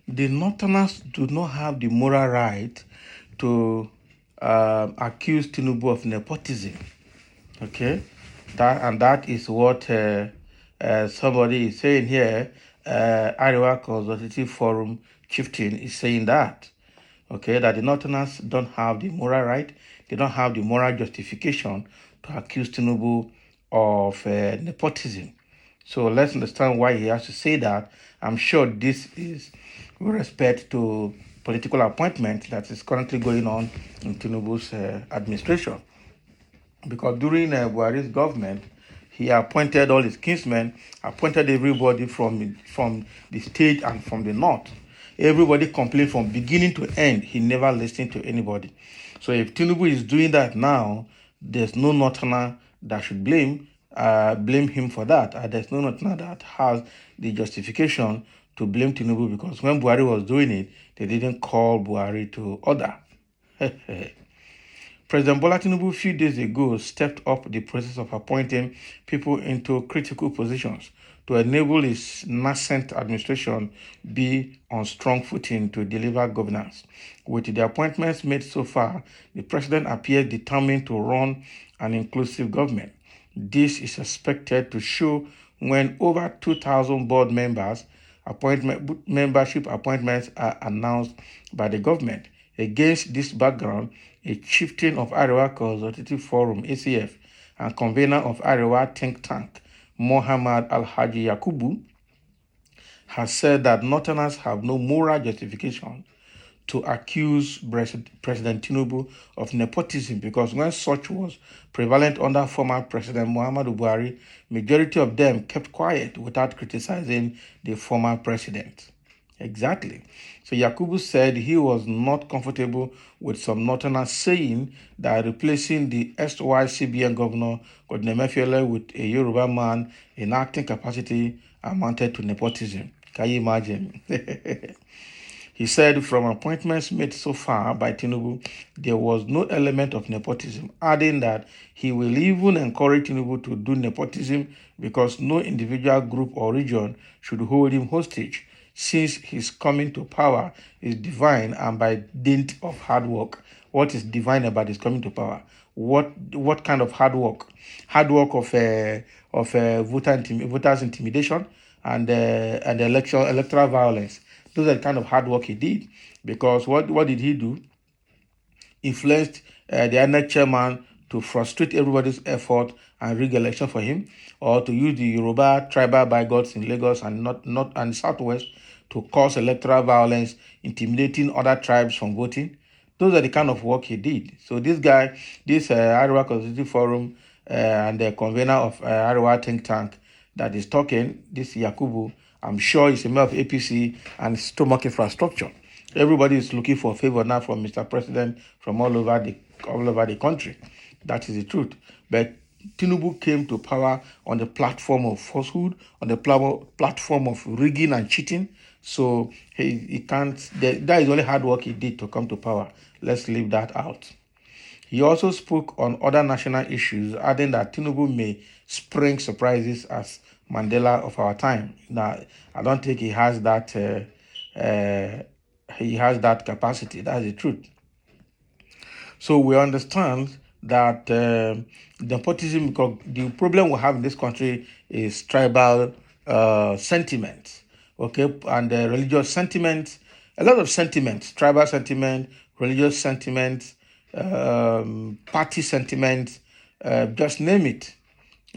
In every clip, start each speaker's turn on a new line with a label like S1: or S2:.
S1: The Northerners do not have the moral right to accuse Tinubu of nepotism. Okay, that is what somebody is saying here. Arewa Consultative Forum chieftain is saying that. Okay, that the Northerners don't have the moral right, they don't have the moral justification to accuse Tinubu of nepotism. So let's understand why he has to say that. I'm sure this is with respect to political appointment that is currently going on in Tinubu's administration. Because during Buhari's government, he appointed all his kinsmen, appointed everybody from the state and from the north. Everybody complained from beginning to end. He never listened to anybody. So if Tinubu is doing that now, there's no northerner that should blame him for that. There's no northerner that has the justification to blame Tinubu, because when Buhari was doing it, they didn't call Buhari to order. President Bola Tinubu a few days ago stepped up the process of appointing people into critical positions to enable his nascent administration be on strong footing to deliver governance. With the appointments made so far, the president appears determined to run an inclusive government. This is expected to show when over 2,000 board membership appointments are announced by the government. Against this background, a chieftain of Arewa Consultative Forum, ACF, and convener of Arewa think tank, Mohammad Al-Haji Yakubu, has said that Northerners have no moral justification to accuse President Tinubu of nepotism, because when such was prevalent under former President Muhammadu Buhari, majority of them kept quiet without criticizing the former president. Exactly. So Yakubu said he was not comfortable with some Northerners saying that replacing the erstwhile CBN governor, Godwin Emefiele, with a Yoruba man in acting capacity amounted to nepotism. Can you imagine? He said from appointments made so far by Tinubu, there was no element of nepotism, adding that he will even encourage Tinubu to do nepotism because no individual group or region should hold him hostage, since his coming to power is divine and by dint of hard work. What is divine about his coming to power? What kind of hard work? Hard work of voters intimidation and electoral violence. Those are the kind of hard work he did. Because what did he do? Influenced the INEC chairman to frustrate everybody's effort and rig election for him, or to use the Yoruba tribal bigots in Lagos and not and Southwest to cause electoral violence, intimidating other tribes from voting. Those are the kind of work he did. So this guy, this Arewa Constitutive Forum and the convener of Arewa think tank that is talking, this Yakubu, I'm sure he's a member of APC and stomach infrastructure. Everybody is looking for a favor now from Mr. President from all over the country. That is the truth. But Tinubu came to power on the platform of falsehood, on the platform of rigging and cheating. So he can't. That is only hard work he did to come to power. Let's leave that out. He also spoke on other national issues, adding that Tinubu may spring surprises as Mandela of our time. Now, I don't think he has that. He has that capacity. That's the truth. So we understand that nepotism, because the problem we have in this country is tribal sentiment, okay, and religious sentiment, a lot of sentiments, tribal sentiment, religious sentiment, party sentiment, just name it,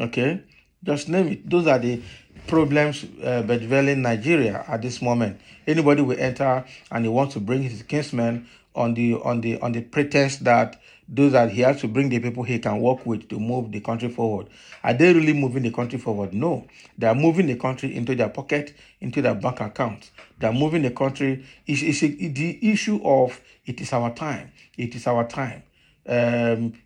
S1: okay, just name it. Those are the problems bedevailing Nigeria at this moment. Anybody will enter and he wants to bring his kinsmen on the pretense that those that he has to bring the people he can work with to move the country forward. Are they really moving the country forward? No. They are moving the country into their pocket, into their bank account. They are moving the country. It's the issue of it is our time. It is our time.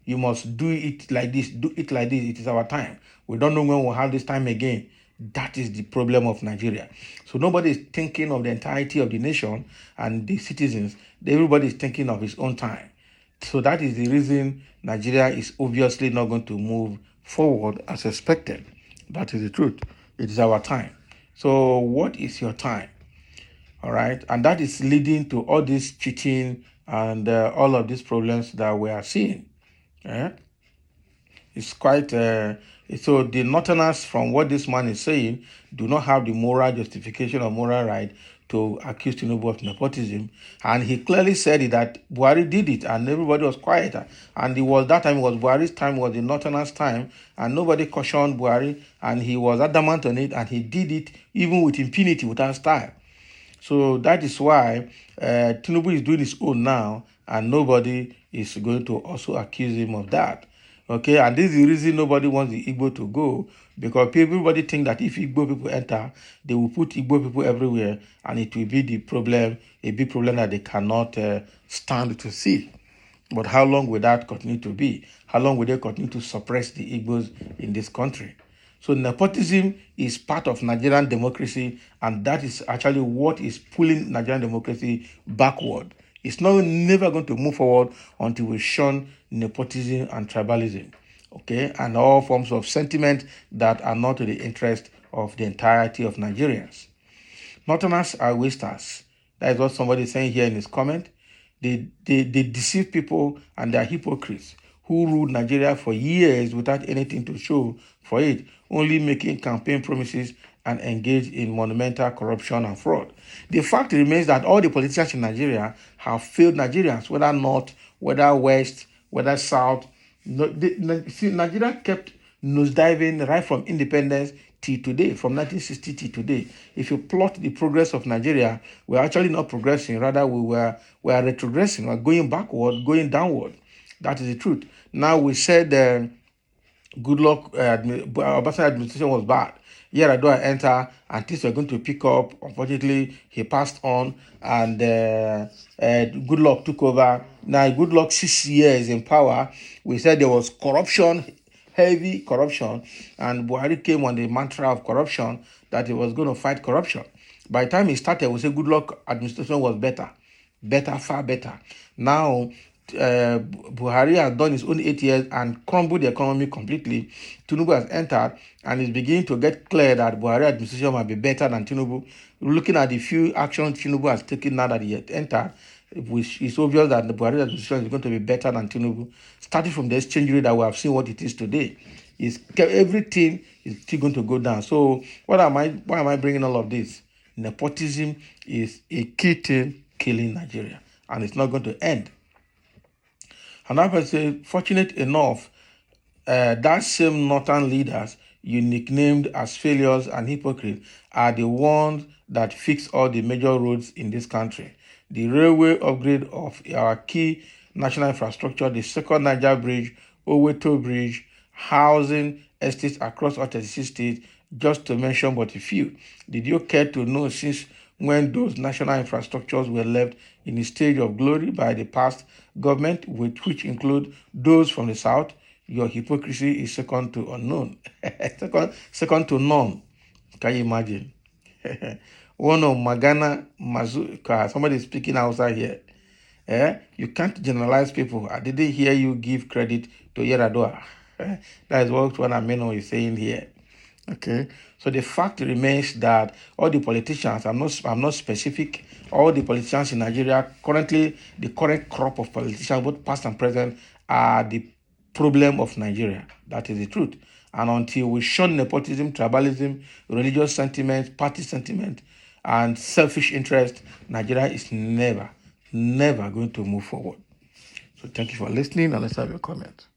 S1: You must do it like this, do it like this. It is our time. We don't know when we'll have this time again. That is the problem of Nigeria. So nobody is thinking of the entirety of the nation and the citizens. Everybody is thinking of his own time. So that is the reason Nigeria is obviously not going to move forward as expected. That is the truth. It is our time. So what is your time? All right. And that is leading to all this cheating and all of these problems that we are seeing. Eh? It's quite so the Northerners, from what this man is saying, do not have the moral justification or moral right to accuse Tinubu of nepotism. And he clearly said it, that Buhari did it and everybody was quiet. And it was that time, it was Buhari's time, was the Northerners' time, and nobody cautioned Buhari, and he was adamant on it, and he did it even with impunity, without style. So that is why Tinubu is doing his own now, and nobody is going to also accuse him of that. Okay, and this is the reason nobody wants the Igbo to go, because everybody think that if Igbo people enter, they will put Igbo people everywhere, and it will be the problem, a big problem that they cannot stand to see. But how long will that continue to be? How long will they continue to suppress the Igbos in this country? So nepotism is part of Nigerian democracy, and that is actually what is pulling Nigerian democracy backward. It's not never going to move forward until we shun nepotism and tribalism, okay, and all forms of sentiment that are not to the interest of the entirety of Nigerians. Northerners are wasters. That is what somebody is saying here in his comment. They deceive people, and they are hypocrites who ruled Nigeria for years without anything to show for it, only making campaign promises and engage in monumental corruption and fraud. The fact remains that all the politicians in Nigeria have failed Nigerians, whether North, whether West, whether South. Nigeria kept nosediving right from independence till today, from 1960 till today. If you plot the progress of Nigeria, we're actually not progressing. Rather, we are retrogressing. We're going backward, going downward. That is the truth. Now, we said good luck, Obasanjo administration was bad. Yaradua entered, and things were going to pick up. Unfortunately, he passed on, and good luck took over. Now, good luck 6 years in power. We said there was corruption, heavy corruption, and Buhari came on the mantra of corruption, that he was going to fight corruption. By the time he started, we said good luck administration was better, far better. Now, Buhari has done his own 8 years and crumbled the economy completely. Tinubu has entered and is beginning to get clear that Buhari administration might be better than Tinubu. Looking at the few actions Tinubu has taken now that he has entered, which is obvious that the Buhari administration is going to be better than Tinubu. Starting from the exchange rate that we have seen what it is today, everything is still going to go down. So why am I bringing all of this? Nepotism is a key thing killing Nigeria, and it's not going to end. Another person, fortunate enough, that same northern leaders you nicknamed as failures and hypocrites are the ones that fix all the major roads in this country. The railway upgrade of our key national infrastructure, the second Niger Bridge, Oweto Bridge, housing estates across all 36 states, just to mention but a few. Did you care to know since when those national infrastructures were left in a stage of glory by the past government, which include those from the south? Your hypocrisy is second to unknown. second to none. Can you imagine? One of Magana Mazuka, somebody is speaking outside here. You can't generalize people. I didn't hear you give credit to Yaradua. That is what Ameno is saying here. Okay, so the fact remains that all the politicians, I'm not specific, all the politicians in Nigeria currently, the current crop of politicians, both past and present, are the problem of Nigeria. That is the truth. And until we shun nepotism, tribalism, religious sentiments, party sentiment, and selfish interest, Nigeria is never going to move forward. So thank you for listening, and let's have your comments.